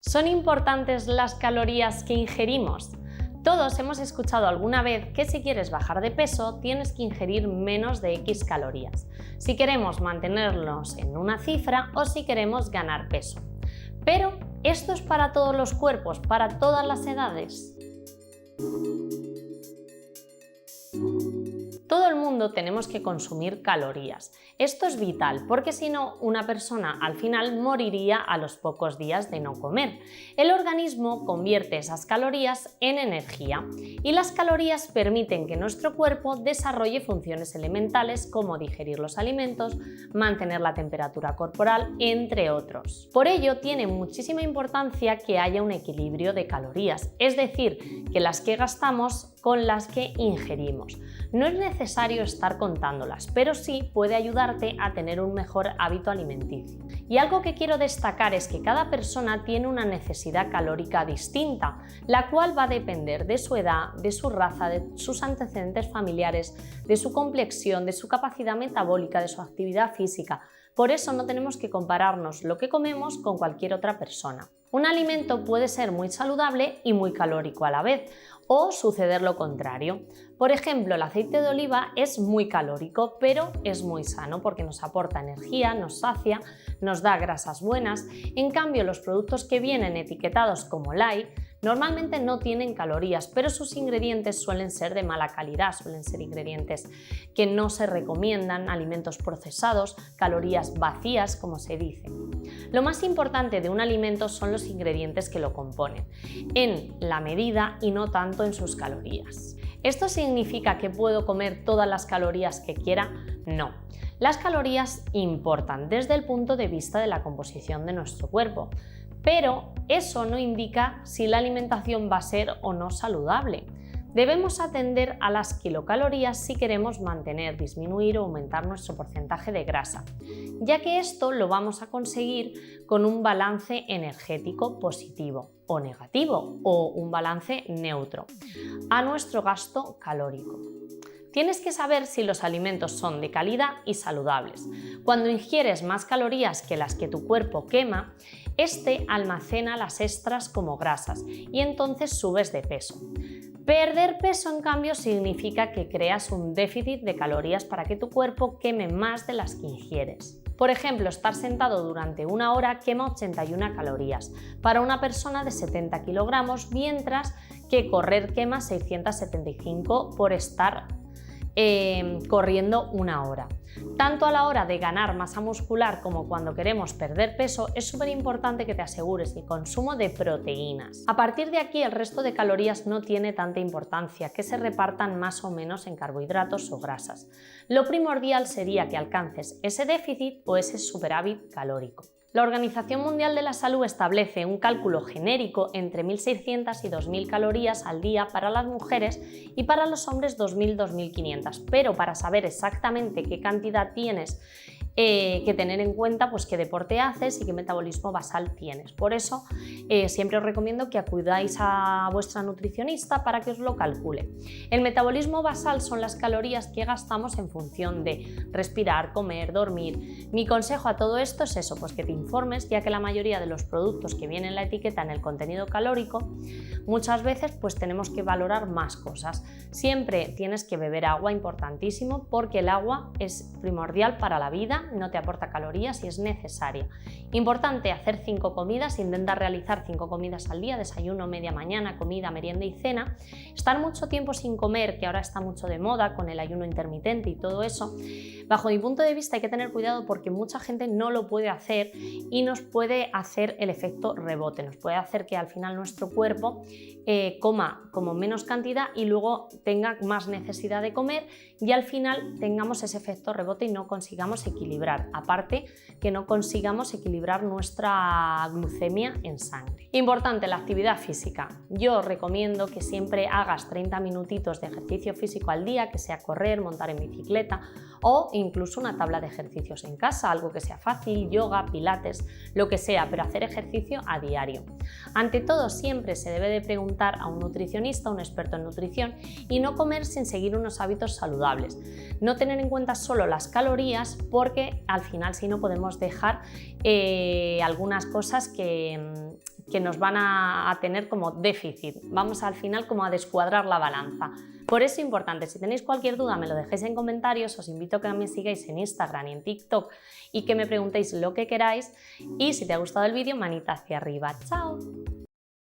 ¿Son importantes las calorías que ingerimos? Todos hemos escuchado alguna vez que si quieres bajar de peso tienes que ingerir menos de X calorías, si queremos mantenernos en una cifra o si queremos ganar peso. Pero, ¿esto es para todos los cuerpos, para todas las edades? Todo el mundo tenemos que consumir calorías. Esto es vital porque si no, una persona al final moriría a los pocos días de no comer. El organismo convierte esas calorías en energía y las calorías permiten que nuestro cuerpo desarrolle funciones elementales como digerir los alimentos, mantener la temperatura corporal, entre otros. Por ello, tiene muchísima importancia que haya un equilibrio de calorías, es decir, que las que gastamos con las que ingerimos. No es necesario estar contándolas, pero sí puede ayudarte a tener un mejor hábito alimenticio. Y algo que quiero destacar es que cada persona tiene una necesidad calórica distinta, la cual va a depender de su edad, de su raza, de sus antecedentes familiares, de su complexión, de su capacidad metabólica, de su actividad física. Por eso no tenemos que compararnos lo que comemos con cualquier otra persona. Un alimento puede ser muy saludable y muy calórico a la vez, o suceder lo contrario. Por ejemplo, el aceite de oliva es muy calórico, pero es muy sano porque nos aporta energía, nos sacia, nos da grasas buenas. En cambio, los productos que vienen etiquetados como light normalmente no tienen calorías, pero sus ingredientes suelen ser de mala calidad, suelen ser ingredientes que no se recomiendan, alimentos procesados, calorías vacías, como se dice. Lo más importante de un alimento son los ingredientes que lo componen, en la medida y no tanto en sus calorías. ¿Esto significa que puedo comer todas las calorías que quiera? No. Las calorías importan desde el punto de vista de la composición de nuestro cuerpo, pero eso no indica si la alimentación va a ser o no saludable. Debemos atender a las kilocalorías si queremos mantener, disminuir o aumentar nuestro porcentaje de grasa, ya que esto lo vamos a conseguir con un balance energético positivo o negativo o un balance neutro a nuestro gasto calórico. Tienes que saber si los alimentos son de calidad y saludables. Cuando ingieres más calorías que las que tu cuerpo quema, este almacena las extras como grasas y entonces subes de peso. Perder peso, en cambio, significa que creas un déficit de calorías para que tu cuerpo queme más de las que ingieres. Por ejemplo, estar sentado durante una hora quema 81 calorías para una persona de 70 kilogramos, mientras que correr quema 675 por estar corriendo una hora. Tanto a la hora de ganar masa muscular como cuando queremos perder peso, es súper importante que te asegures el consumo de proteínas. A partir de aquí, el resto de calorías no tiene tanta importancia, que se repartan más o menos en carbohidratos o grasas. Lo primordial sería que alcances ese déficit o ese superávit calórico. La Organización Mundial de la Salud establece un cálculo genérico entre 1.600 y 2.000 calorías al día para las mujeres y para los hombres 2.000-2.500, pero para saber exactamente qué cantidad tienes que tener en cuenta, pues qué deporte haces y qué metabolismo basal tienes. Por eso siempre os recomiendo que acudáis a vuestra nutricionista para que os lo calcule. El metabolismo basal son las calorías que gastamos en función de respirar, comer, dormir. Mi consejo a todo esto es eso, pues que te informes, ya que la mayoría de los productos que vienen en la etiqueta en el contenido calórico, muchas veces pues tenemos que valorar más cosas. Siempre tienes que beber agua, importantísimo, porque el agua es primordial para la vida, no te aporta calorías y es necesaria. Importante hacer 5 comidas, intenta realizar 5 comidas al día, desayuno, media mañana, comida, merienda y cena. Estar mucho tiempo sin comer, que ahora está mucho de moda con el ayuno intermitente y todo eso, bajo mi punto de vista hay que tener cuidado porque mucha gente no lo puede hacer y nos puede hacer el efecto rebote, nos puede hacer que al final nuestro cuerpo coma como menos cantidad y luego tenga más necesidad de comer y al final tengamos ese efecto rebote y no consigamos equilibrar, aparte que no consigamos equilibrar nuestra glucemia en sangre. Importante, la actividad física. Yo recomiendo que siempre hagas 30 minutitos de ejercicio físico al día, que sea correr, montar en bicicleta o incluso una tabla de ejercicios en casa, algo que sea fácil, yoga, pilates, lo que sea, pero hacer ejercicio a diario. Ante todo, siempre se debe de preguntar a un nutricionista, un experto en nutrición, y no comer sin seguir unos hábitos saludables. No tener en cuenta solo las calorías, porque al final si no podemos dejar algunas cosas que que nos van a tener como déficit. Vamos al final como a descuadrar la balanza. Por eso es importante, si tenéis cualquier duda me lo dejéis en comentarios, os invito a que me sigáis en Instagram y en TikTok y que me preguntéis lo que queráis, y si te ha gustado el vídeo, manita hacia arriba. ¡Chao!